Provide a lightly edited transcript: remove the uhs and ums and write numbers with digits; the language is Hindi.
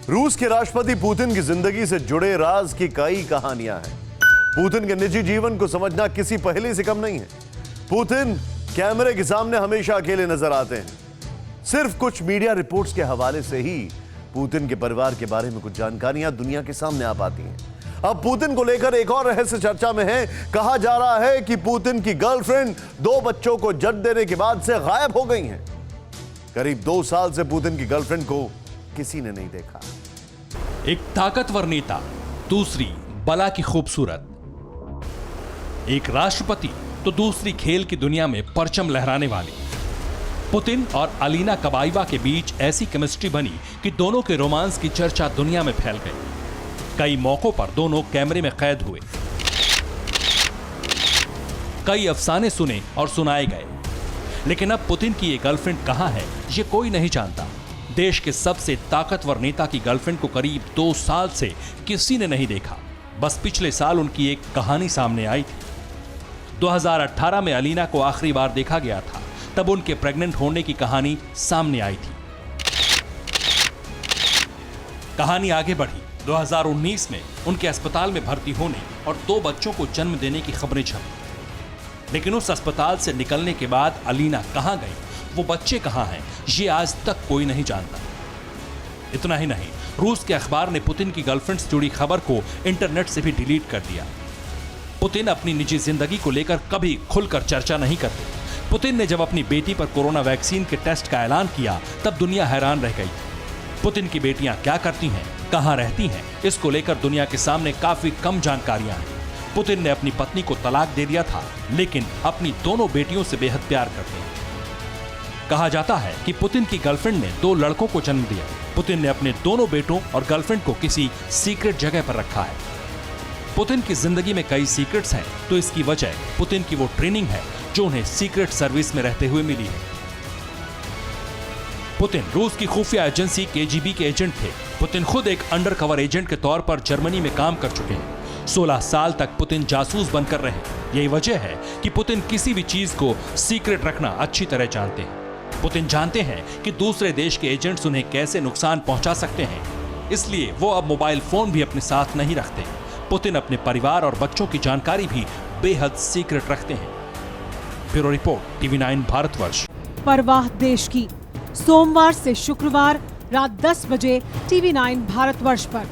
रूस के राष्ट्रपति पुतिन की जिंदगी से जुड़े राज की कई कहानियां हैं। पुतिन के निजी जीवन को समझना किसी पहेली से कम नहीं है। पुतिन कैमरे के सामने हमेशा अकेले नजर आते हैं। सिर्फ कुछ मीडिया रिपोर्ट्स के हवाले से ही पुतिन के परिवार के बारे में कुछ जानकारियां दुनिया के सामने आ पाती हैं। अब पुतिन को लेकर एक और रहस्य चर्चा में है। कहा जा रहा है कि पुतिन की गर्लफ्रेंड 2 बच्चों को जन्म देने के बाद से गायब हो गई हैं। करीब 2 साल से पुतिन की गर्लफ्रेंड को किसी ने नहीं देखा। एक ताकतवर नेता, दूसरी बला की खूबसूरत। एक राष्ट्रपति तो दूसरी खेल की दुनिया में परचम लहराने वाली। पुतिन और अलीना कबाइवा के बीच ऐसी केमिस्ट्री बनी कि दोनों के रोमांस की चर्चा दुनिया में फैल गई। कई मौकों पर दोनों कैमरे में कैद हुए। कई अफसाने सुने और सुनाए गए। लेकिन अब पुतिन की ये गर्लफ्रेंड कहां है, ये कोई नहीं जानता। देश के सबसे ताकतवर नेता की गर्लफ्रेंड को करीब 2 साल से किसी ने नहीं देखा। बस पिछले साल उनकी एक कहानी सामने आई थी। 2018 में अलीना को आखिरी बार देखा गया था। तब उनके प्रेग्नेंट होने की कहानी सामने आई थी। कहानी आगे बढ़ी। 2019 में उनके अस्पताल में भर्ती होने और 2 बच्चों को जन्म देने की खबरें छपी। लेकिन उस अस्पताल से निकलने के बाद अलीना कहां गई, वो बच्चे कहां हैं, ये आज तक कोई नहीं जानता। इतना ही नहीं, रूस के अखबार ने पुतिन की गर्लफ्रेंड से जुड़ी खबर को इंटरनेट से भी डिलीट कर दिया। पुतिन अपनी निजी जिंदगी को लेकर कभी खुलकर चर्चा नहीं करते। पुतिन ने जब अपनी बेटी पर कोरोना वैक्सीन के टेस्ट का ऐलान किया, तब दुनिया हैरान रह गई। पुतिन की बेटियां क्या करती हैं, कहां रहती हैं, इसको लेकर दुनिया के सामने काफी कम जानकारियां हैं। पुतिन ने अपनी पत्नी को तलाक दे दिया था, लेकिन अपनी दोनों बेटियों से बेहद प्यार करते हैं। कहा जाता है कि पुतिन की गर्लफ्रेंड ने 2 लड़कों को जन्म दिया। पुतिन ने अपने दोनों बेटों और गर्लफ्रेंड को किसी सीक्रेट जगह पर रखा है। पुतिन की जिंदगी में कई सीक्रेट्स हैं, तो इसकी वजह पुतिन की वो ट्रेनिंग है जो उन्हें सीक्रेट सर्विस में रहते हुए मिली है। पुतिन रूस की खुफिया एजेंसी केजीबी के एजेंट थे। पुतिन खुद एक अंडरकवर एजेंट के तौर पर जर्मनी में काम कर चुके हैं। 16 साल तक पुतिन जासूस बनकर रहे। यही वजह है कि पुतिन किसी भी चीज को सीक्रेट रखना अच्छी तरह जानते हैं। पुतिन जानते हैं कि दूसरे देश के एजेंट्स उन्हें कैसे नुकसान पहुंचा सकते हैं, इसलिए वो अब मोबाइल फोन भी अपने साथ नहीं रखते। पुतिन अपने परिवार और बच्चों की जानकारी भी बेहद सीक्रेट रखते हैं। Bureau report, TV9 Bharatvarsh. परवाह देश की, सोमवार से शुक्रवार रात 10 बजे TV9 भारतवर्ष पर।